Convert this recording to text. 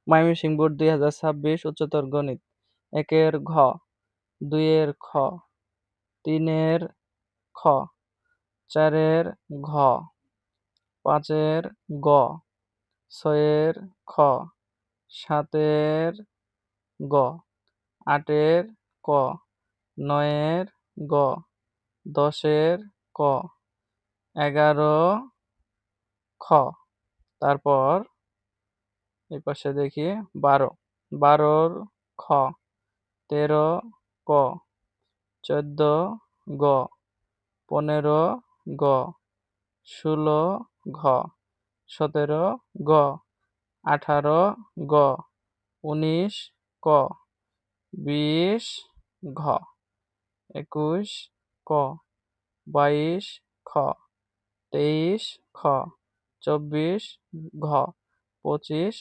Mymensingh board ২০২৬ উচ্চতর গণিত। ১-এর ঘ, ২-এর খ, ৩-এর খ, ৪-এর ঘ, ৫-এর গ, ৬-এর খ, ৭-এর গ, ৮-এর ক, ৯-এর গ, ১০-এর ক, ১১ খ। তারপর এই পাশে দেখি ১২, ১২-র খ, ১৩ ক, ১৪ গ, ১৫ গ, ১৬ ঘ, ১৭ গ, ১৮ গ, ১৯ ক, ২০ ঘ, ২১ ক, ২২ খ, ২৩ খ, ২৪ ঘ, ২৫